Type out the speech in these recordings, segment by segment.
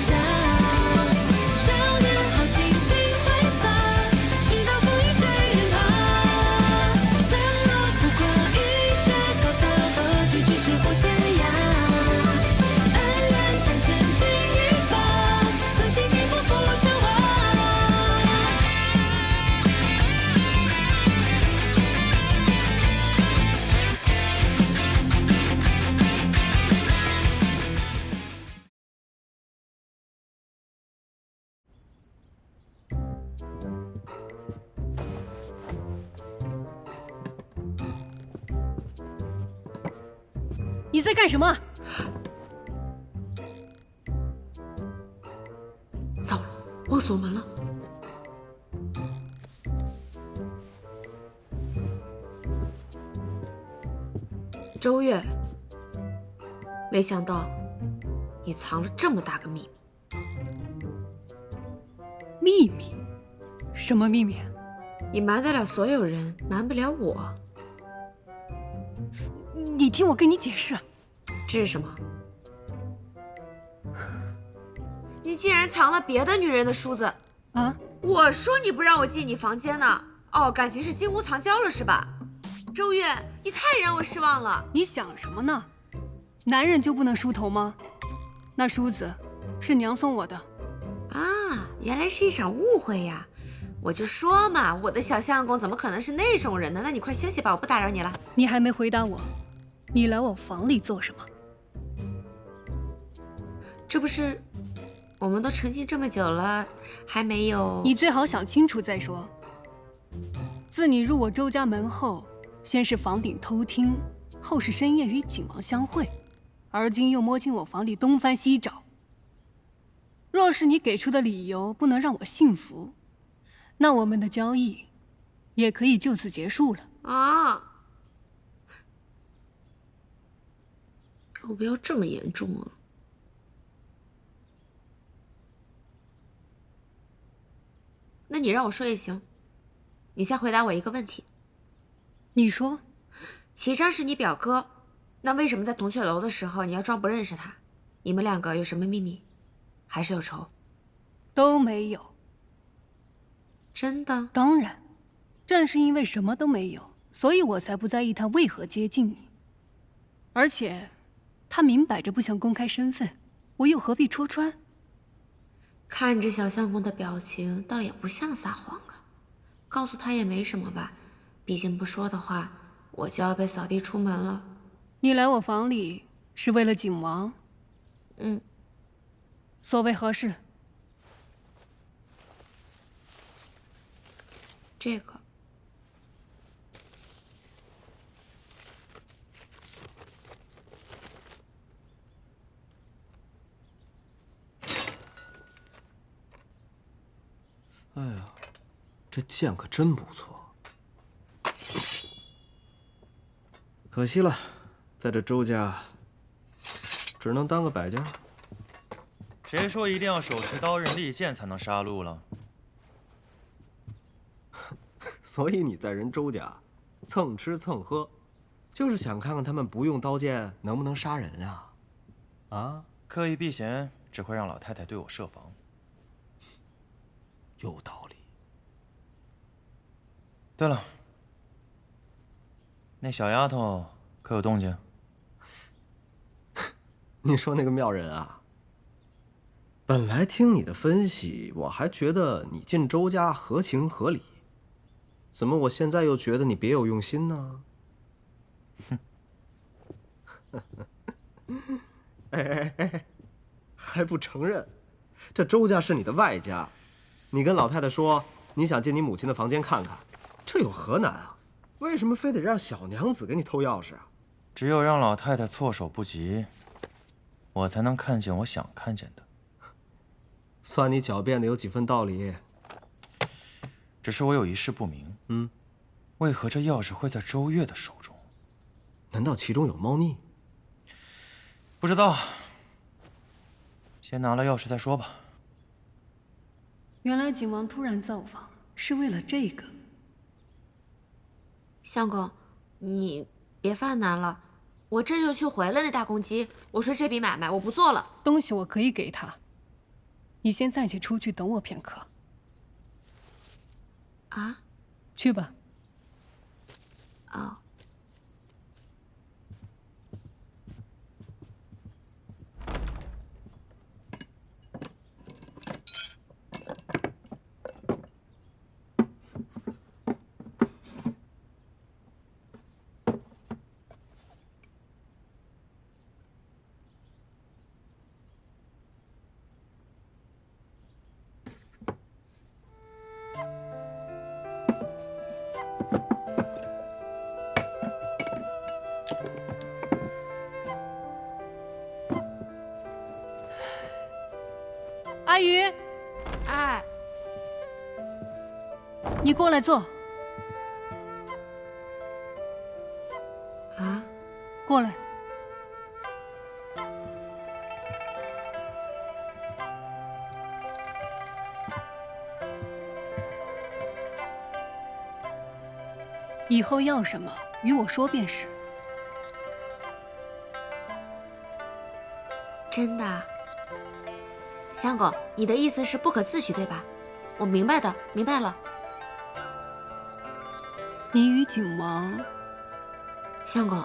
长。少年豪情尽挥洒，直到风雨谁人怕？山若浮夸，一决高下，何惧咫尺或天涯？恩怨天堑尽一发，此情定不负韶华。你在干什么？糟了，忘锁门了。周月，没想到你藏了这么大个秘密。秘密？什么秘密？你瞒得了所有人，瞒不了我。你听我跟你解释。这是什么？你竟然藏了别的女人的梳子！啊？我说你不让我进你房间呢。哦，感情是金屋藏娇了是吧？周月，你太让我失望了。你想什么呢？男人就不能梳头吗？那梳子是娘送我的。啊，原来是一场误会呀！我就说嘛，我的小相公怎么可能是那种人呢？那你快休息吧，我不打扰你了。你还没回答我，你来我房里做什么？这不是我们都成亲这么久了，还没有……你最好想清楚再说。自你入我周家门后，先是房顶偷听，后是深夜与景王相会，而今又摸进我房里东翻西找。若是你给出的理由不能让我信服，那我们的交易也可以就此结束了。啊！要不要这么严重啊？那你让我说也行。你先回答我一个问题。你说，齐章是你表哥，那为什么在铜雀楼的时候你要装不认识他？你们两个有什么秘密？还是有仇？都没有。真的？当然，正是因为什么都没有，所以我才不在意他为何接近你。而且，他明摆着不想公开身份，我又何必戳穿？看着小相公的表情，倒也不像撒谎啊。告诉他也没什么吧，毕竟不说的话，我就要被扫地出门了。你来我房里是为了景王？嗯。所谓何事？这个。哎呀，这剑可真不错。可惜了，在这周家，只能当个摆件。谁说一定要手持刀刃利剑才能杀戮了？所以你在人周家蹭吃蹭喝，就是想看看他们不用刀剑能不能杀人啊？啊？刻意避嫌只会让老太太对我设防。有道理。对了，那小丫头可有动静？你说那个妙人啊？本来听你的分析，我还觉得你进周家合情合理，怎么我现在又觉得你别有用心呢？哎，还不承认？这周家是你的外家，你跟老太太说你想进你母亲的房间看看，这有何难啊？为什么非得让小娘子给你偷钥匙啊？只有让老太太措手不及，我才能看见我想看见的。算你狡辩的有几分道理。只是我有一事不明，为何这钥匙会在周月的手中？难道其中有猫腻？不知道，先拿了钥匙再说吧。原来景王突然造访是为了这个。相公，你别犯难了，我这就去回了那大公鸡。我说这笔买卖我不做了。东西我可以给他，你先暂且出去等我片刻。啊？去吧。哦。阿宇，哎，你过来坐。啊？过来。以后要什么，与我说便是。真的？相公，你的意思是不可自诩，对吧？我明白的，明白了。你与景王，相公，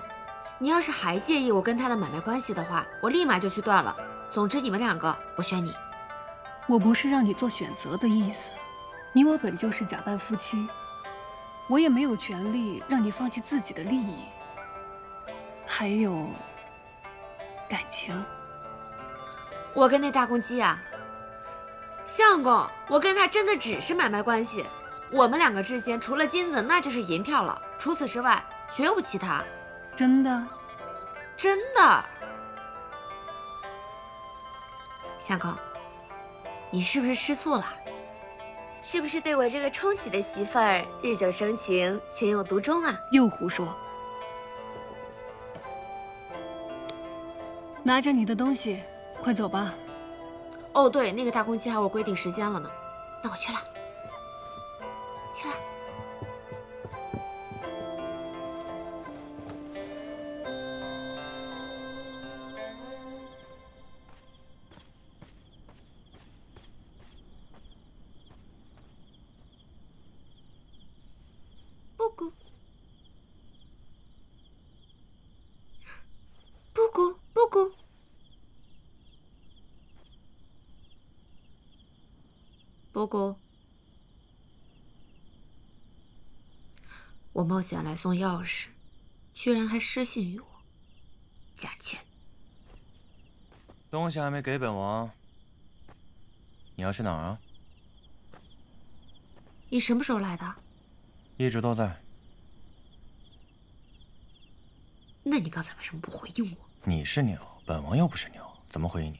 你要是还介意我跟他的买卖关系的话，我立马就去断了。总之，你们两个，我选你。我不是让你做选择的意思。你我本就是假扮夫妻，我也没有权利让你放弃自己的利益，还有感情。我跟那大公鸡啊，相公，我跟他真的只是买卖关系，我们两个之间除了金子，那就是银票了，除此之外绝无其他。真的？真的。相公，你是不是吃醋了？是不是对我这个冲喜的媳妇儿日久生情，情有独钟啊？又胡说！拿着你的东西，快走吧。哦，对，那个大公鸡还有规定时间了呢。那我去了，去了。布谷，布谷，布谷。布谷，我冒险来送钥匙，居然还失信于我，假钱。东西还没给本王，你要去哪儿啊？你什么时候来的？一直都在。那你刚才为什么不回应我？你是鸟，本王又不是鸟，怎么回应你？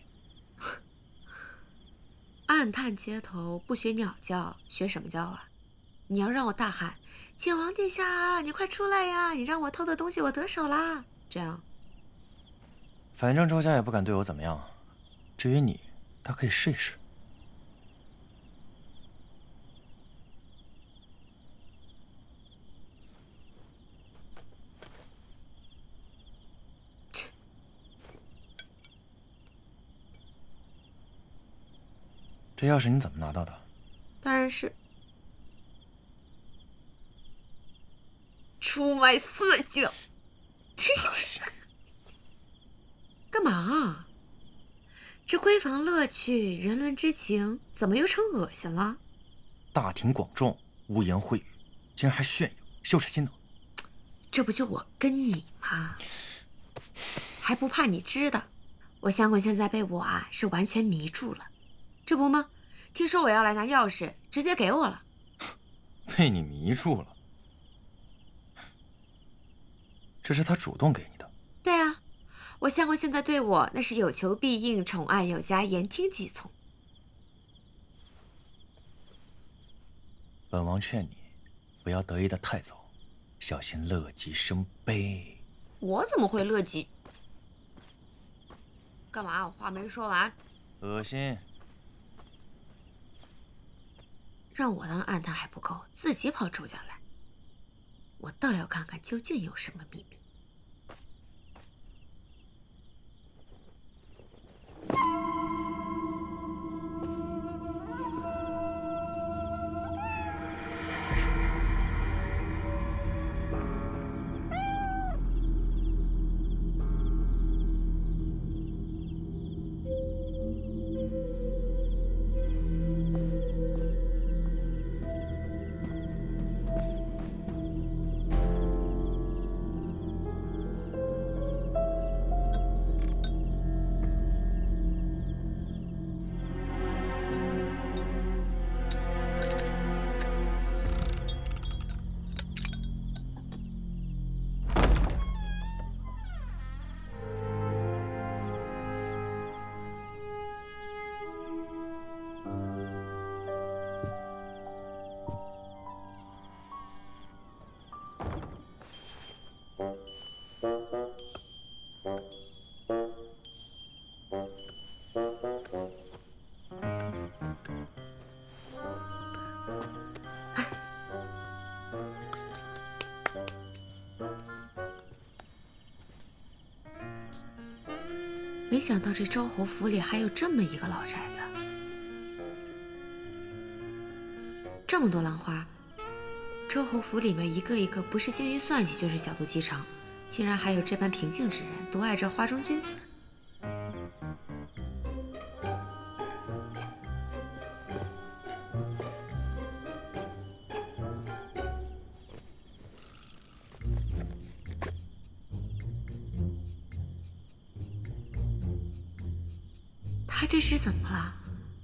暗探街头不学鸟叫，学什么叫啊？你要让我大喊“景王殿下，你快出来呀！你让我偷的东西我得手啦！”这样。反正周家也不敢对我怎么样。至于你，他可以试一试。这钥匙你怎么拿到的？当然是出卖色相。恶心！干嘛啊？这闺房乐趣、人伦之情，怎么又成恶心了？大庭广众，污言秽语，竟然还炫耀，羞耻心呢？这不就我跟你吗？还不怕你知道？我相公现在被我啊是完全迷住了，这不吗？听说我要来拿钥匙，直接给我了。被你迷住了？这是他主动给你的？对啊，我相公现在对我那是有求必应，宠爱有加，言听计从。本王劝你，不要得意的太早，小心乐极生悲。我怎么会乐极？干嘛？我话没说完。恶心！让我当暗探还不够，自己跑周家来，我倒要看看究竟有什么秘密。没想到这周侯府里还有这么一个老宅子，这么多兰花，周侯府里面一个一个不是精于算计，就是小肚鸡肠，竟然还有这般平静之人，独爱这花中君子。他这是怎么了？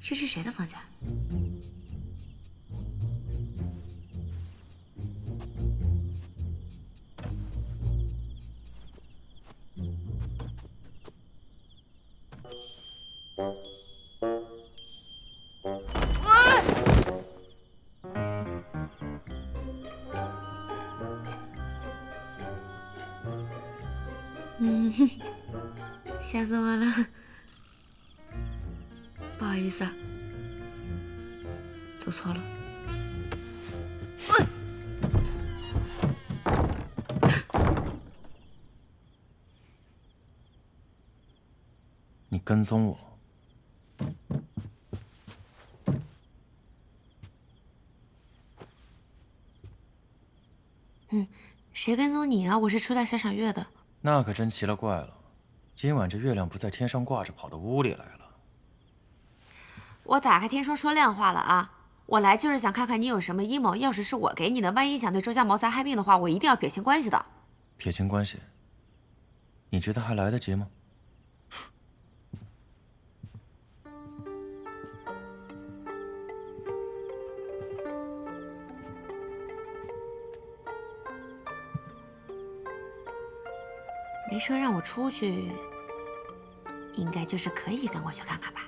这是谁的房间？吓死我了！不好意思啊，走错了。你跟踪我，谁跟踪你啊？我是出来赏赏月的。那可真奇了怪了。今晚这月亮不在天上挂着，跑到屋里来了。我打开天窗说亮话了啊！我来就是想看看你有什么阴谋。要是我给你的，万一想对周家谋财害命的话，我一定要撇清关系的。撇清关系？你觉得还来得及吗？没说让我出去，应该就是可以跟我去看看吧。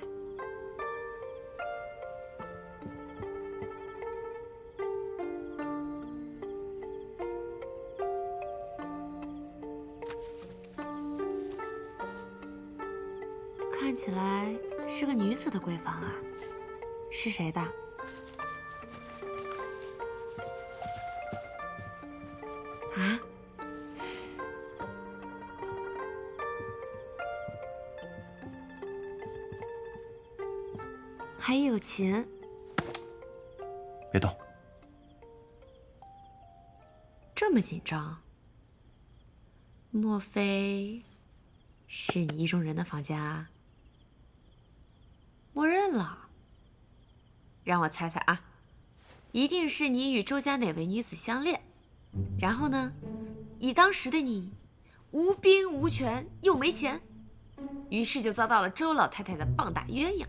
看起来是个女子的闺房啊，是谁的？啊？还有钱？别动！这么紧张？莫非是你意中人的房间啊？默认了。让我猜猜啊，一定是你与周家哪位女子相恋，然后呢，以当时的你无兵无权又没钱，于是就遭到了周老太太的棒打鸳鸯，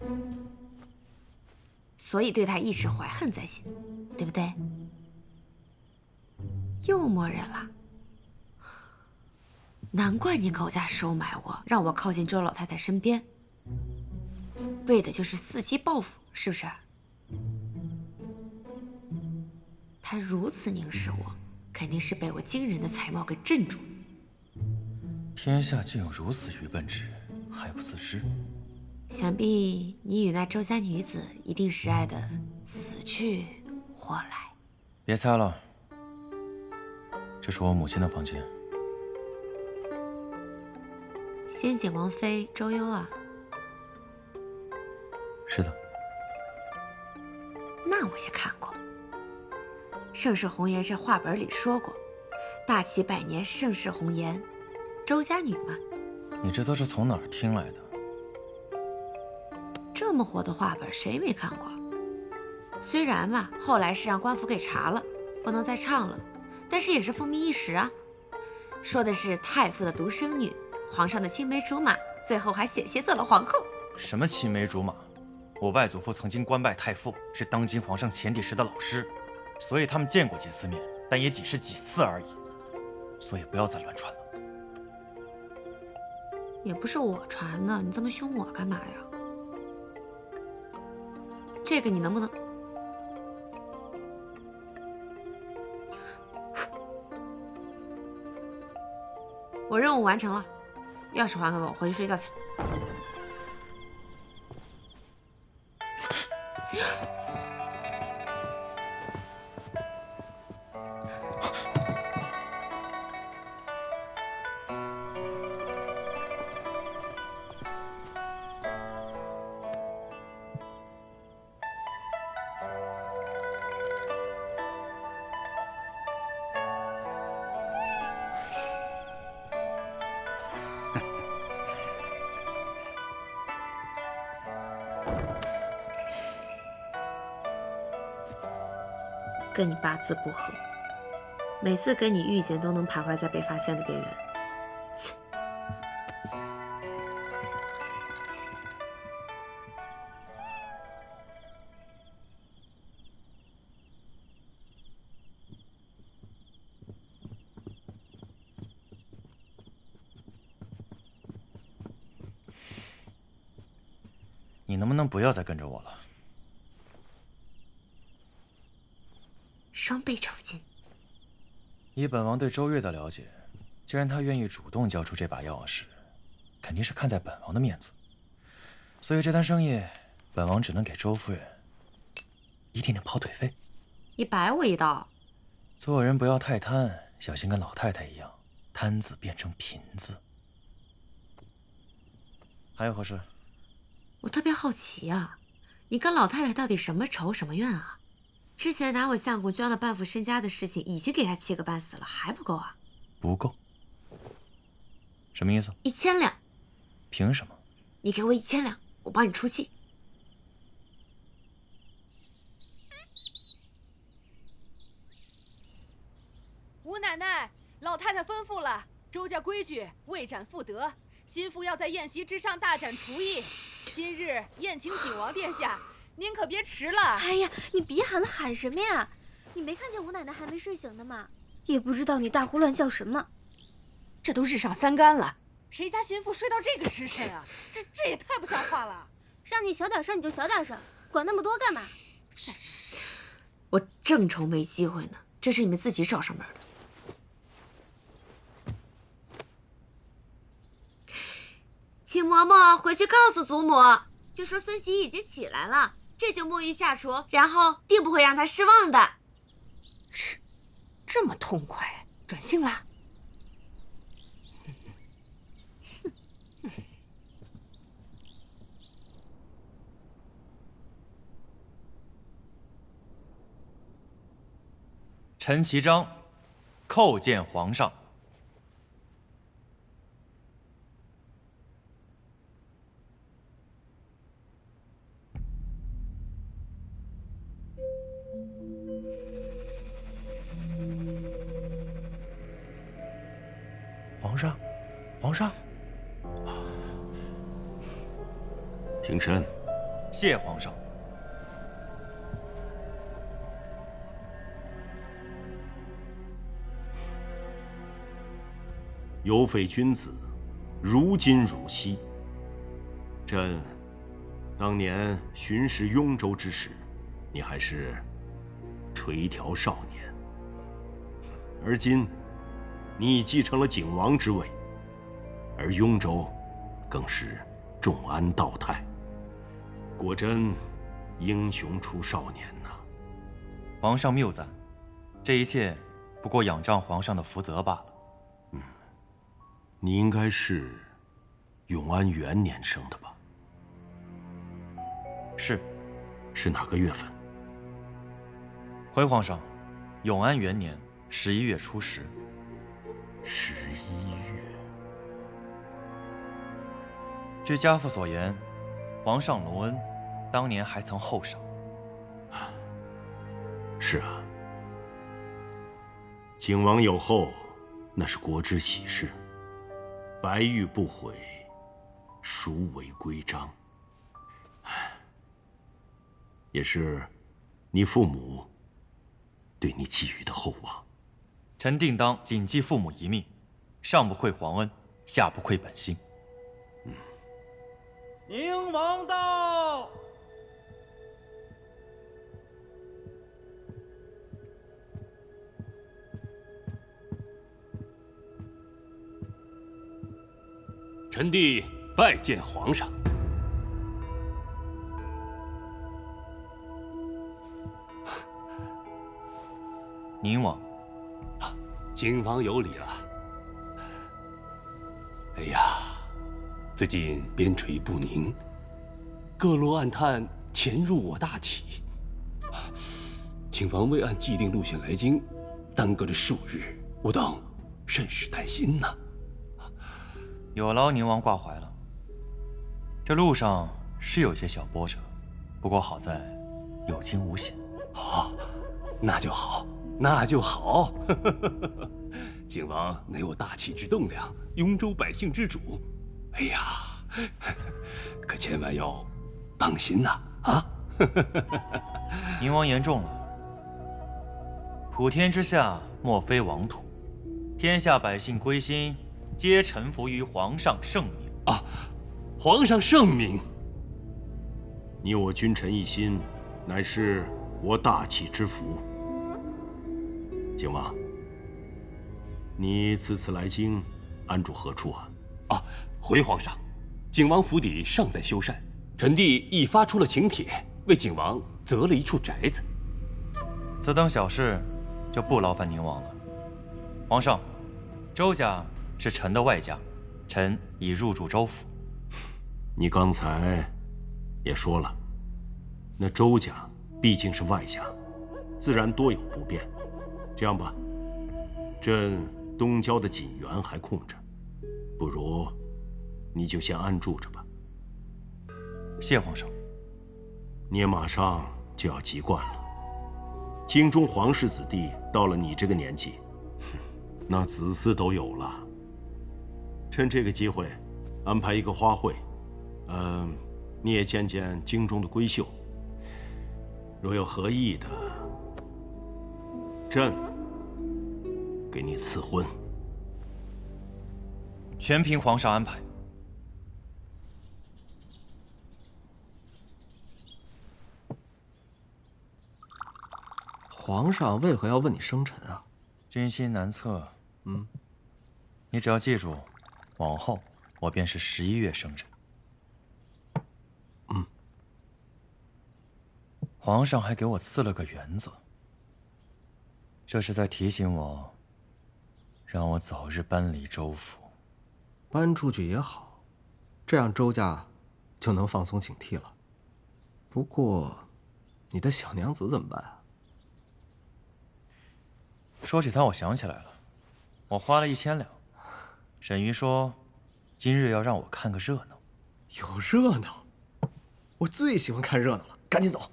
所以对她一直怀恨在心，对不对？又默认了。难怪你狗家收买我，让我靠近周老太太身边，为的就是伺机报复，是不是？他如此凝视我，肯定是被我惊人的才貌给镇住了。天下竟有如此愚笨之人，还不自知。想必你与那周家女子一定是爱得死去活来。别猜了，这是我母亲的房间。先景王妃周幽啊？是的。那我也看过，盛世红颜这话本里说过，大齐百年盛世红颜，周家女嘛。你这都是从哪儿听来的？这么火的话本，谁没看过？虽然嘛，后来是让官府给查了，不能再唱了，但是也是风靡一时啊。说的是太傅的独生女，皇上的青梅竹马，最后还险些做了皇后。什么青梅竹马？我外祖父曾经官拜太傅，是当今皇上前几时的老师，所以他们见过几次面，但也只是几次而已。所以不要再乱传了。也不是我传的，你这么凶我干嘛呀？这个你能不能？我任务完成了，钥匙还给我，回去睡觉去。跟你八字不合，每次跟你遇见都能徘徊在被发现的边缘。切！你能不能不要再跟着我了？双倍酬金。以本王对周月的了解，既然他愿意主动交出这把钥匙，肯定是看在本王的面子。所以这单生意，本王只能给周夫人一点点跑腿费。你摆我一道。做人不要太贪，小心跟老太太一样，贪字变成贫字。还有何事？我特别好奇啊，你跟老太太到底什么仇什么怨啊？之前拿我相公捐了半副身家的事情，已经给他气个半死了，还不够啊？不够。什么意思？1000两。凭什么？你给我1000两，我帮你出气。吴奶奶，老太太吩咐了，周家规矩，未斩妇德。心腹要在宴席之上大展厨艺。今日宴请景王殿下，您可别迟了。哎呀，你别喊了，喊什么呀？你没看见吴奶奶还没睡醒呢吗？也不知道你大呼乱叫什么。这都日上三竿了，谁家心腹睡到这个时辰啊？这也太不像话了。让你小点声你就小点声，管那么多干嘛？真是，我正愁没机会呢，这是你们自己找上门的。请嬷嬷回去告诉祖母，就说孙喜已经起来了，这就沐浴下厨，然后定不会让他失望的。这么痛快，转性啦？陈其章叩见皇上。皇上，皇上，平身。谢皇上。有匪君子，如今汝兮。朕当年巡视雍州之时，你还是垂髫少年，而今你已继承了景王之位，而雍州更是重安道泰，果真英雄出少年呐！皇上谬赞，这一切不过仰仗皇上的福泽罢了。你应该是永安元年生的吧？是。是哪个月份？回皇上，永安元年11月初10。11月。据家父所言，皇上隆恩当年还曾厚赏。是啊，景王有后，那是国之喜事。白玉不悔，孰为规章？也是你父母对你寄予的厚望。臣定当谨记父母遗命，上不愧皇恩，下不愧本心。宁王到。臣弟拜见皇上。宁王，景王有礼了。哎呀，最近边陲不宁，各路暗探潜入我大齐，景王未按既定路线来京，耽搁了数日，我等甚是担心呐。有劳宁王挂怀了。这路上是有些小波折，不过好在有惊无险。啊，那就好，那就好。景王乃我大齐之栋梁，雍州百姓之主。哎呀，可千万要当心呐！啊！宁王言重了。普天之下，莫非王土，天下百姓归心，皆臣服于皇上圣明。啊，皇上圣明。你我君臣一心，乃是我大齐之福。景王，你此次来京，安住何处啊？啊，回皇上，景王府邸尚在修缮，臣弟已发出了请帖，为景王择了一处宅子。此等小事，就不劳烦宁王了。皇上，周家是臣的外家，臣已入住周府。你刚才也说了，那周家毕竟是外家，自然多有不便。这样吧，朕东郊的锦园还空着，不如你就先安住着吧。谢皇上。你也马上就要及冠了，京中皇室子弟到了你这个年纪，那子嗣都有了。趁这个机会，安排一个花会，你也见见京中的闺秀。若有合意的，朕给你赐婚。全凭皇上安排。皇上为何要问你生辰啊？君心难测。你只要记住，往后我便是11月生人。皇上还给我赐了个园子，这是在提醒我，让我早日搬离周府。搬出去也好，这样周家就能放松警惕了。不过，你的小娘子怎么办啊？说起她，我想起来了，我花了1000两。沈瑜说，今日要让我看个热闹。有热闹，我最喜欢看热闹了，赶紧走。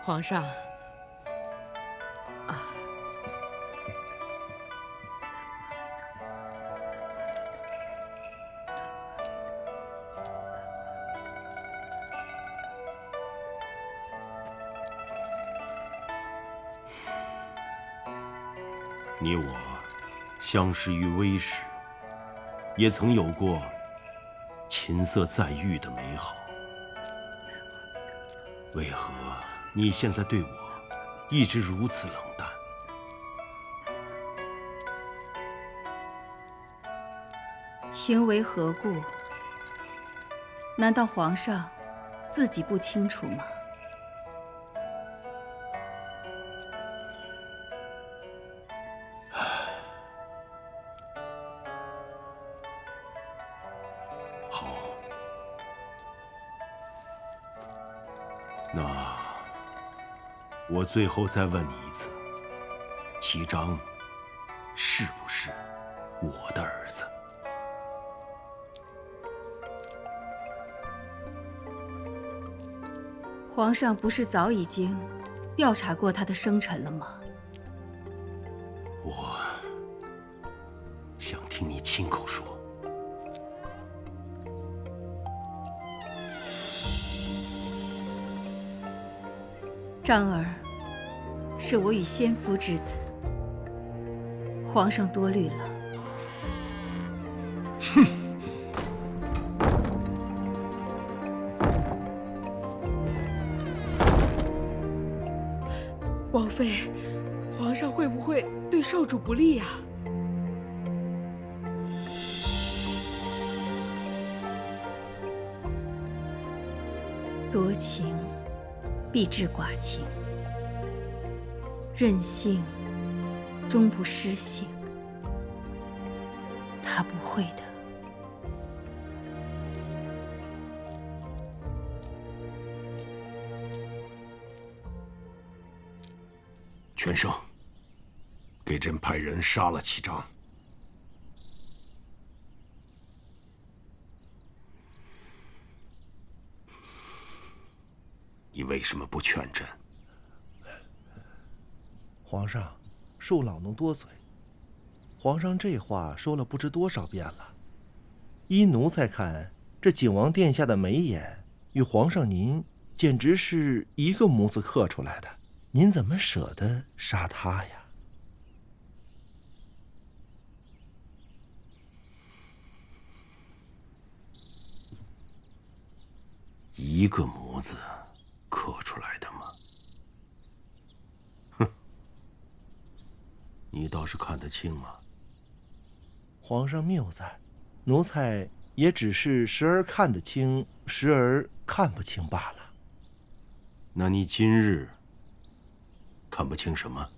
皇上，你我相识于微时，也曾有过琴瑟在御的美好。为何你现在对我一直如此冷淡？情为何故？难道皇上自己不清楚吗？好，那我最后再问你一次，齐章是不是我的儿子？皇上不是早已经调查过他的生辰了吗？我想听你亲口说。章儿是我与先夫之子，皇上多虑了。王妃，皇上会不会对少主不利啊？多情必致寡情，任性终不失性。他不会的。全胜，给朕派人杀了齐章。你为什么不劝朕？皇上，恕老奴多嘴。皇上这话说了不知多少遍了。依奴才看，这景王殿下的眉眼与皇上您简直是一个模子刻出来的。您怎么舍得杀他呀？一个模子刻出来的吗？哼，你倒是看得清啊。皇上谬在，奴才也只是时而看得清，时而看不清罢了。那你今日看不清什么？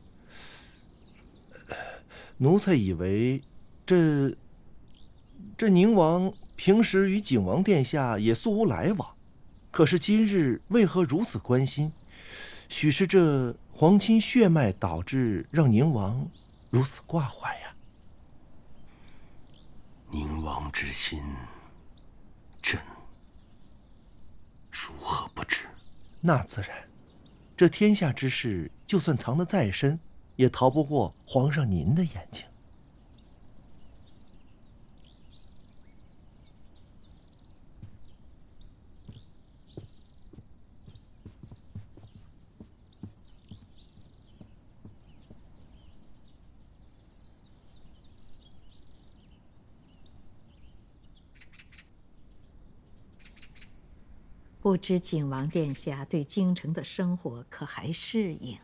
奴才以为这宁王平时与景王殿下也素无来往，可是今日为何如此关心？许是这皇亲血脉导致让宁王如此挂怀呀。宁王之心，朕如何不知？那自然，这天下之事，就算藏得再深，也逃不过皇上您的眼睛。不知景王殿下对京城的生活可还适应？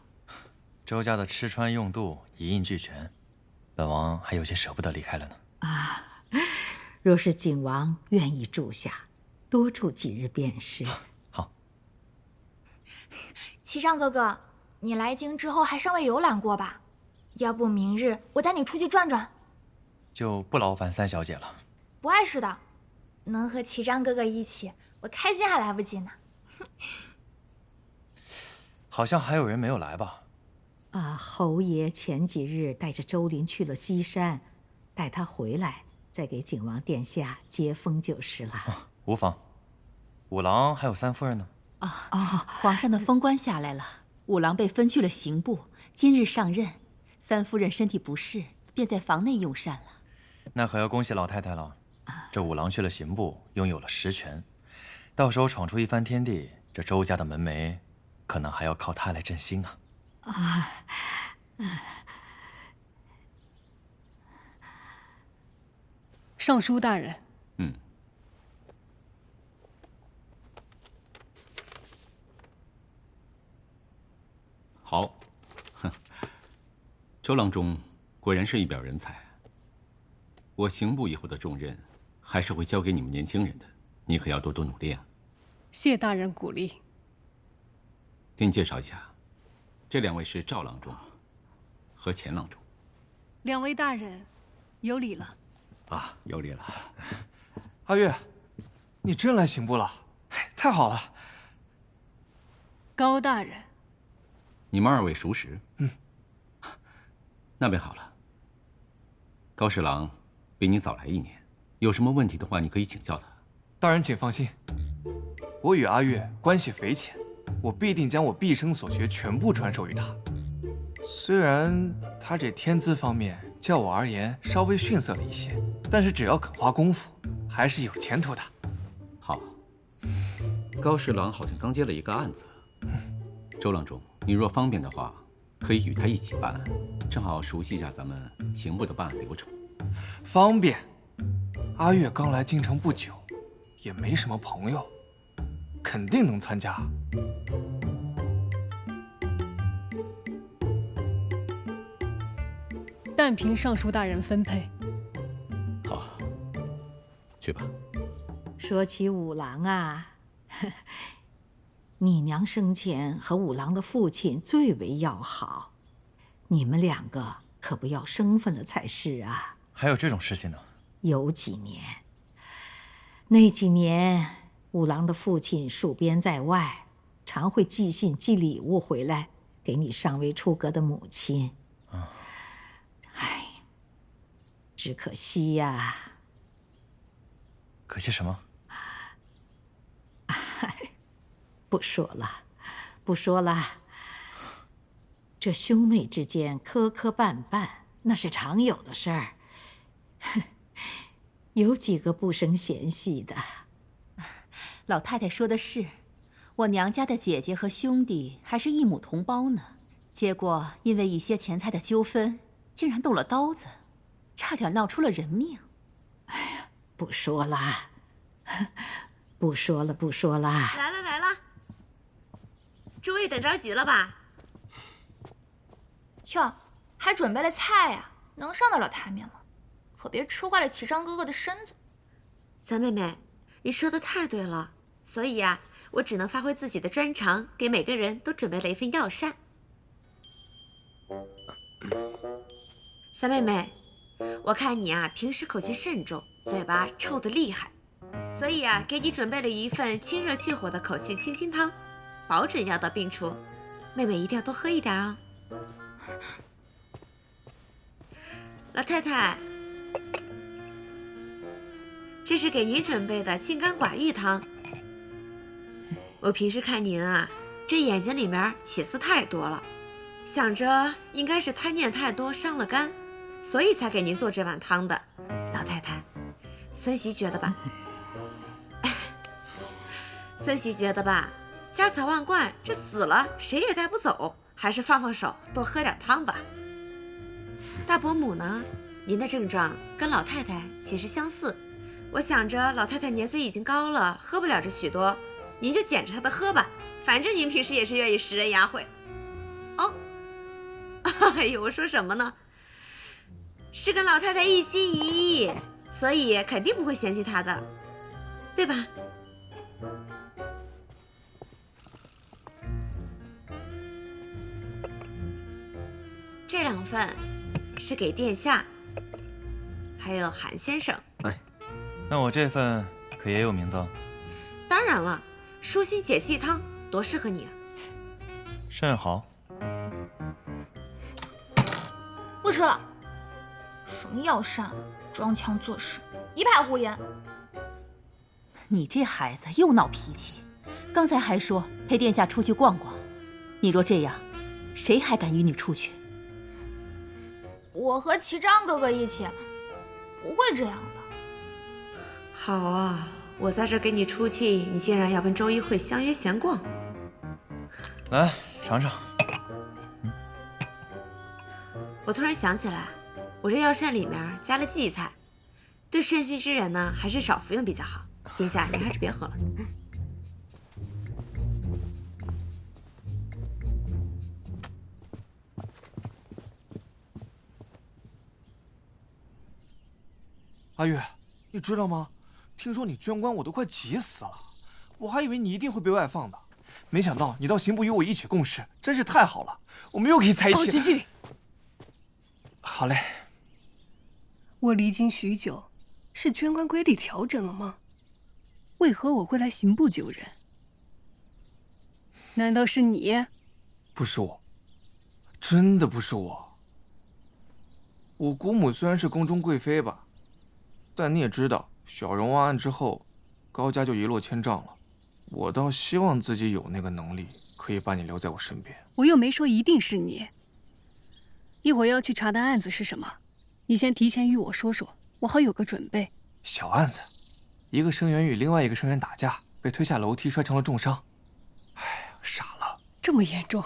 周家的吃穿用度一应俱全，本王还有些舍不得离开了呢。啊，若是景王愿意住下，多住几日便是。好。齐章哥哥，你来京之后还尚未游览过吧？要不明日我带你出去转转？就不劳烦三小姐了。不碍事的，能和齐章哥哥一起，我开心还来不及呢。好像还有人没有来吧？啊，侯爷前几日带着周林去了西山，待他回来再给景王殿下接风就是了。无妨。五郎还有三夫人呢？皇上的封官下来了，五郎被分去了刑部，今日上任。三夫人身体不适，便在房内用膳了。那可要恭喜老太太了。这五郎去了刑部，拥有了实权，到时候闯出一番天地，这周家的门楣可能还要靠他来振兴啊！尚书大人，好，周郎中果然是一表人才。我刑部以后的重任，还是会交给你们年轻人的，你可要多多努力啊！谢大人鼓励。给你介绍一下，这两位是赵郎中和钱郎中。两位大人，有礼了。啊，有礼了。阿月，你真来刑部了，太好了。高大人，你们二位熟识？那便好了。高侍郎比你早来1年，有什么问题的话，你可以请教他。大人请放心，我与阿月关系匪浅，我必定将我毕生所学全部传授于他。虽然他这天资方面较我而言稍微逊色了一些，但是只要肯花功夫，还是有前途的。好，高侍郎好像刚接了一个案子。周郎中，你若方便的话，可以与他一起办案，正好熟悉一下咱们刑部的办案流程。方便。阿月刚来京城不久，也没什么朋友，肯定能参加。但凭尚书大人分配。好，去吧。说起五郎啊，你娘生前和五郎的父亲最为要好，你们两个可不要生分了才是啊。还有这种事情呢？有几年，那几年五郎的父亲戍边在外，常会寄信寄礼物回来给你尚未出阁的母亲。唉，只可惜呀。可惜什么？不说了，不说了。这兄妹之间磕磕绊绊，那是常有的事儿。有几个不生嫌隙的。老太太说的是，我娘家的姐姐和兄弟还是一母同胞呢，结果因为一些钱财的纠纷，竟然动了刀子，差点闹出了人命。哎呀，不说了，不说了，不说了。来了来了，诸位等着急了吧？哟，还准备了菜呀，能上得了台面吗？可别吃坏了启章哥哥的身子。三妹妹，你说的太对了，所以啊，我只能发挥自己的专长，给每个人都准备了一份药膳。三妹妹，我看你啊，平时口气慎重，嘴巴臭得厉害，所以啊，给你准备了一份清热去火的口气清新汤，保准药到病除。妹妹一定要多喝一点啊。老太太，这是给您准备的清肝寡欲汤。我平时看您啊，这眼睛里面血丝太多了，想着应该是贪念太多伤了肝，所以才给您做这碗汤的。老太太，孙媳觉得吧？孙媳觉得吧，家财万贯，这死了谁也带不走，还是放放手，多喝点汤吧。大伯母呢？您的症状跟老太太其实相似，我想着老太太年岁已经高了，喝不了这许多，您就捡着她的喝吧，反正您平时也是愿意食人牙慧。哦，哎呦，我说什么呢？是跟老太太一心一意，所以肯定不会嫌弃她的，对吧？这两份是给殿下，还有韩先生。哎，那我这份可也有名字？当然了，舒心解气汤多适合你啊！甚好。不吃了。什么药膳，装腔作势，一派胡言。你这孩子又闹脾气，刚才还说陪殿下出去逛逛，你若这样，谁还敢与你出去？我和齐章哥哥一起，不会这样的。好啊，我在这给你出气，你竟然要跟周一慧相约闲逛。来尝尝。我突然想起来，我这药膳里面加了荠菜，对肾虚之人呢，还是少服用比较好。殿下，您还是别喝了。阿月，你知道吗？听说你捐官，我都快急死了。我还以为你一定会被外放的，没想到你到刑部与我一起共事，真是太好了。我们又可以在一起。保持距离。好嘞。我离京许久，是捐官规律调整了吗？为何我会来刑部救人？难道是你？不是我，真的不是我。我姑母虽然是宫中贵妃吧。但你也知道，小荣娃案之后，高家就一落千丈了。我倒希望自己有那个能力，可以把你留在我身边。我又没说一定是你。一会儿要去查的案子是什么？你先提前与我说说，我好有个准备。小案子，一个生员与另外一个生员打架，被推下楼梯，摔成了重伤。哎呀，傻了。这么严重？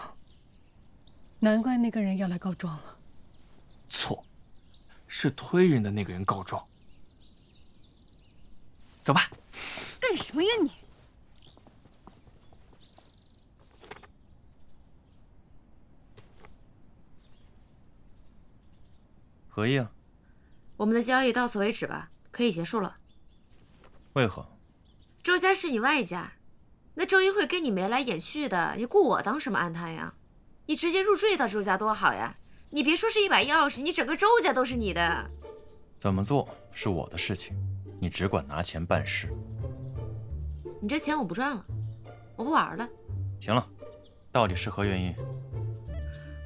难怪那个人要来告状了。错，是推人的那个人告状。走吧。干什么呀你？何意啊？我们的交易到此为止吧，可以结束了。为何？周家是你外家，那周一慧跟你眉来眼去的，你雇我当什么安探呀？你直接入赘到周家多好呀！你别说是一把钥匙，你整个周家都是你的。怎么做是我的事情，你只管拿钱办事。你这钱我不赚了，我不玩了。行了，到底是何原因？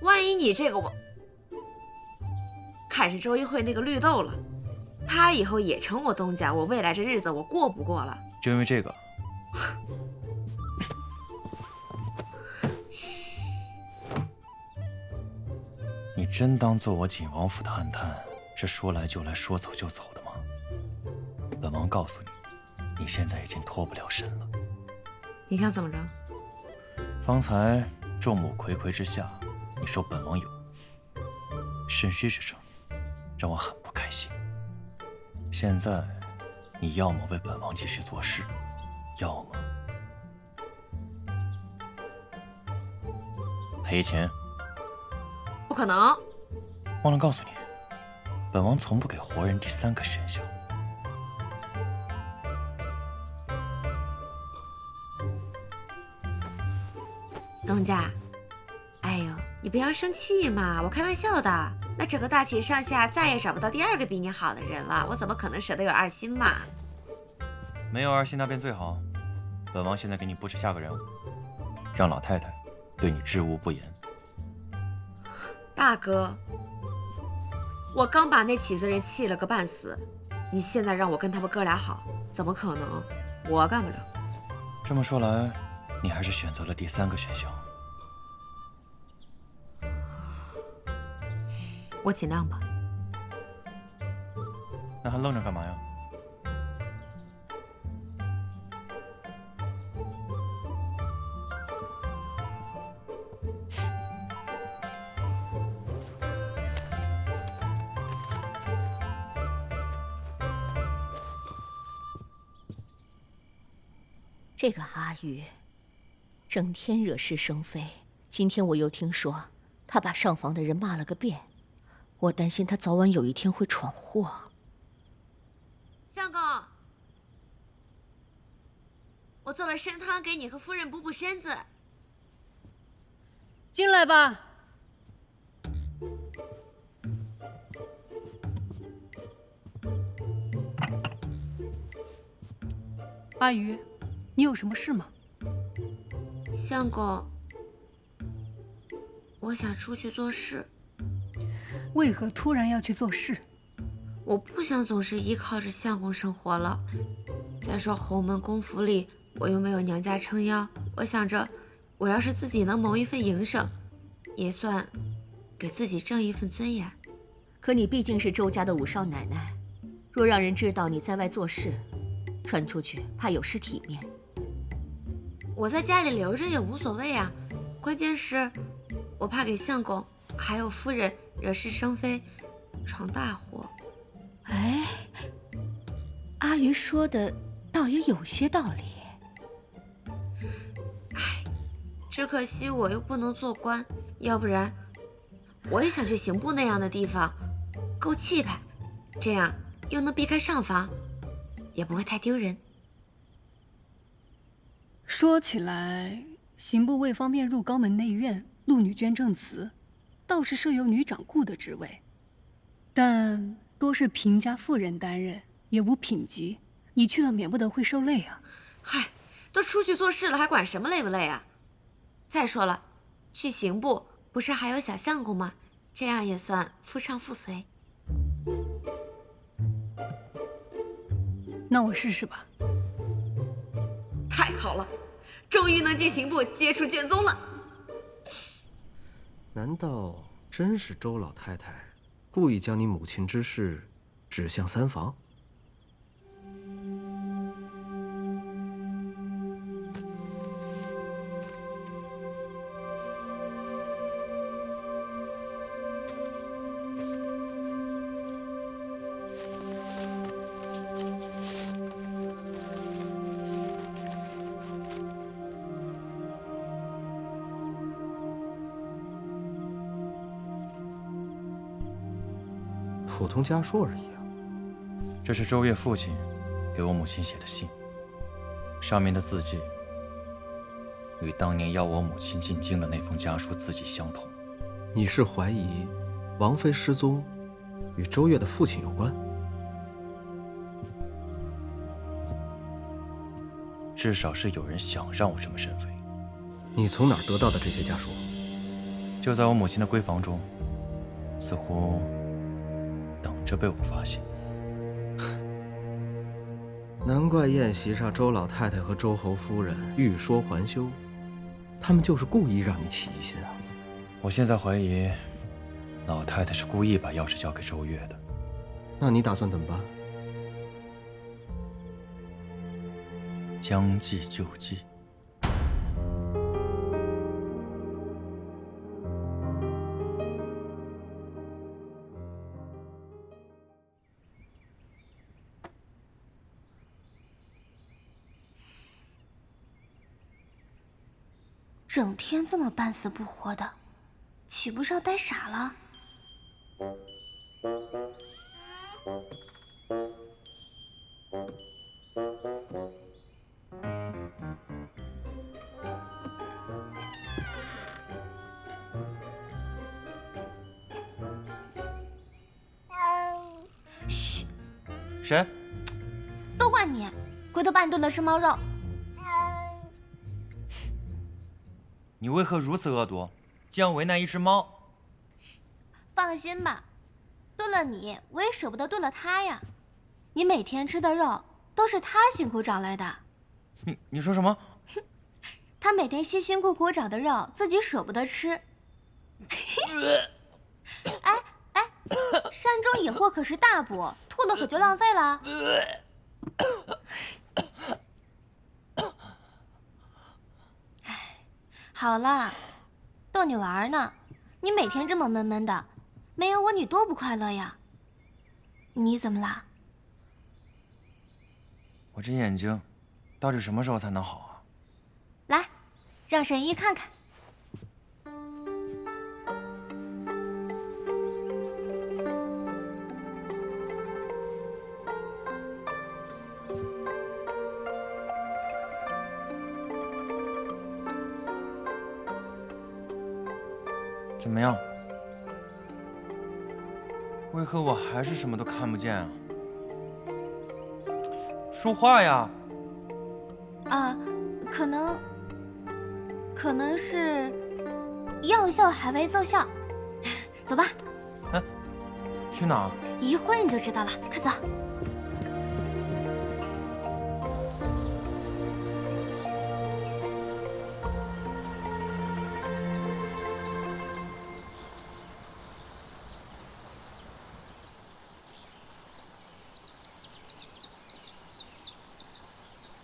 万一你这个我看上周一慧那个绿豆了，她以后也成我东家，我未来这日子我过不过了。就因为这个？你真当做我景王府的暗探是说来就来说走就走的吗？本王告诉你，你现在已经脱不了身了。你想怎么着？方才众目睽睽之下，你说本王有肾虚之症，让我很不开心。现在，你要么为本王继续做事，要么赔钱。不可能！忘了告诉你，本王从不给活人第三个选项。东家，哎呦，你不要生气嘛，我开玩笑的。那整个大秦上下再也找不到第二个比你好的人了，我怎么可能舍得有二心嘛？没有二心那便最好。本王现在给你布置下个任务，让老太太对你知无不言。大哥，我刚把那起子人气了个半死，你现在让我跟他们哥俩好，怎么可能？我干不了。这么说来，你还是选择了第三个选项。我尽量吧。那还愣着干嘛呀？这个阿玉，整天惹是生非。今天我又听说，他把上房的人骂了个遍。我担心他早晚有一天会闯祸。相公，我做了参汤给你和夫人补补身子。进来吧。阿鱼，你有什么事吗？相公，我想出去做事。为何突然要去做事？我不想总是依靠着相公生活了。再说侯门公府里，我又没有娘家撑腰。我想着，我要是自己能谋一份营生，也算给自己挣一份尊严。可你毕竟是周家的五少奶奶，若让人知道你在外做事，传出去怕有失体面。我在家里留着也无所谓啊，关键是，我怕给相公还有夫人惹是生非，闯大祸。哎，阿鱼说的倒也有些道理。哎，只可惜我又不能做官，要不然我也想去刑部那样的地方，够气派，这样又能避开上房，也不会太丢人。说起来，刑部为方便入肛门内院录女捐证词，倒是设有女掌顾的职位，但多是平家妇人担任，也无品级。你去了免不得会受累啊。嗨，都出去做事了，还管什么累不累啊？再说了，去刑部不是还有小相公吗？这样也算夫唱妇随。那我试试吧。太好了，终于能进刑部接触卷宗了。难道真是周老太太故意将你母亲之事指向三房？普通家书而已啊。这是周月父亲给我母亲写的信，上面的字迹与当年要我母亲进京的那封家书字迹相同。你是怀疑王妃失踪与周月的父亲有关？至少是有人想让我这么认为。你从哪儿得到的这些家书？就在我母亲的闺房中，似乎等着被我发现。难怪宴席上周老太太和周侯夫人欲说还休，他们就是故意让你起疑心啊！我现在怀疑，老太太是故意把钥匙交给周月的。那你打算怎么办？将计就计。整天这么半死不活的，岂不是要呆傻了？嘘，谁？都怪你，回头把你炖的生猫肉。你为何如此恶毒，竟要为难一只猫？放心吧，炖了你，我也舍不得炖了它呀。你每天吃的肉都是他辛苦找来的。你说什么？他每天辛辛苦苦找的肉，自己舍不得吃。哎，山中野货可是大补，吐了可就浪费了。好了，逗你玩呢。你每天这么闷闷的，没有我你多不快乐呀。你怎么啦？我这眼睛，到底什么时候才能好啊？来，让沈姨看看。怎么样？为何我还是什么都看不见啊？说话呀！啊，可能是药效还未奏效。走吧。去哪儿？一会儿你就知道了，快走。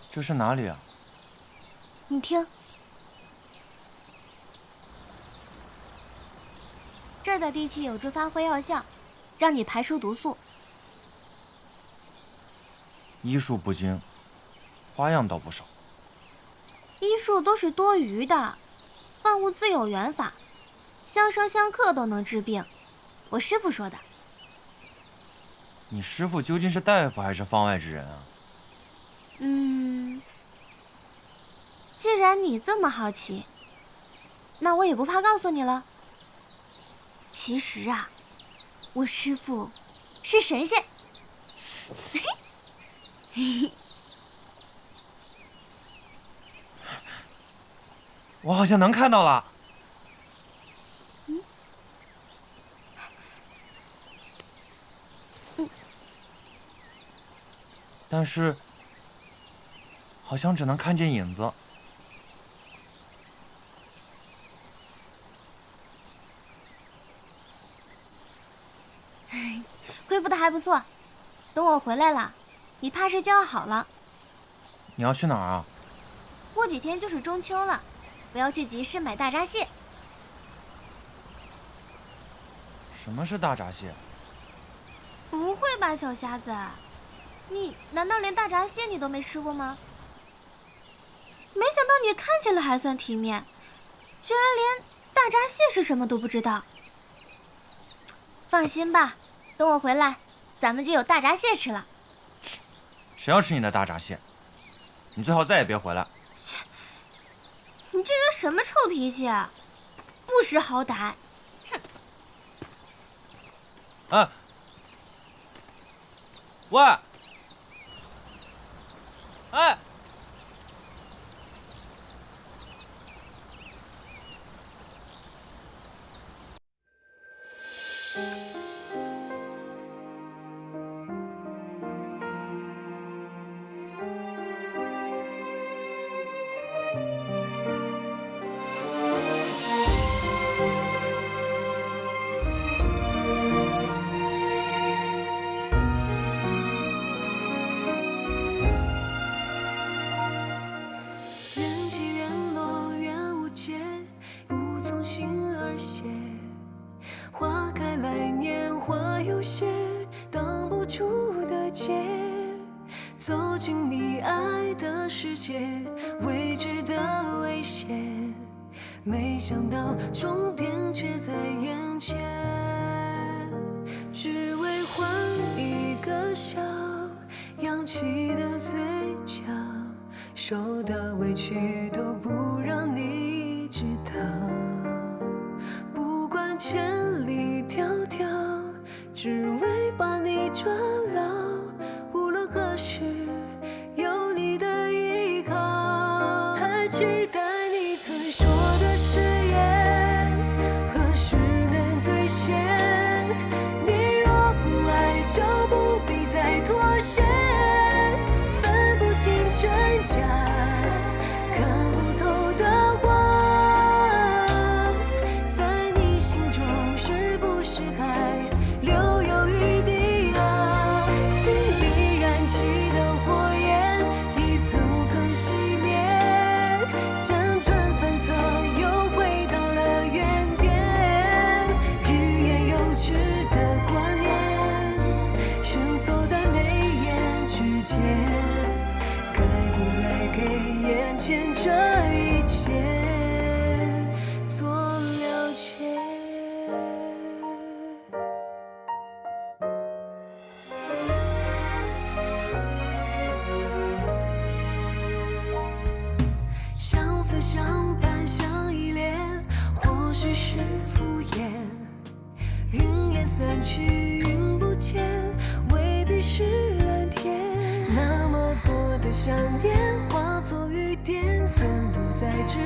这是哪里啊？你听，这儿的地气有助发挥药效，让你排出毒素。医术不精，花样倒不少。医术都是多余的，万物自有缘法，相生相克都能治病。我师父说的。你师父究竟是大夫还是方外之人啊？既然你这么好奇，那我也不怕告诉你了。其实啊，我师父是神仙。我好像能看到了。但是，好像只能看见影子。恢复的还不错，等我回来了，你怕是就要好了。你要去哪儿啊？过几天就是中秋了，我要去集市买大闸蟹。什么是大闸蟹？不会吧，小瞎子，你难道连大闸蟹你都没吃过吗？没想到你看起来还算体面，居然连大闸蟹是什么都不知道。放心吧，等我回来，咱们就有大闸蟹吃了。谁要吃你的大闸蟹？你最好再也别回来。你这什么臭脾气啊？不识好歹！哼！哎，喂，哎。人际缘落缘无界，无从心而写。花开来年华有些，挡不住的劫。走进你爱的世界，未知的危险。没想到终点却在眼前，只为换一个笑，扬起的嘴角。受的委屈都不让你知道，不管千里迢迢，只为把你抓牢。无论何时，有你的依靠。还期待你曾说的誓言，何时能兑现？你若不爱，就不必再妥协。分不清真假，看不透的谎，在你心中是不是还留有余地啊？心里燃起的火焰，一层层熄灭，辗转反侧，又回到了原点。欲言又止的观念，深锁在眉眼之间。该不该给眼前这一切做了解？相思相伴相依恋，或许是敷衍。云烟散去云不见，未必是蓝天。那么多的想念，化作雨点，散落在指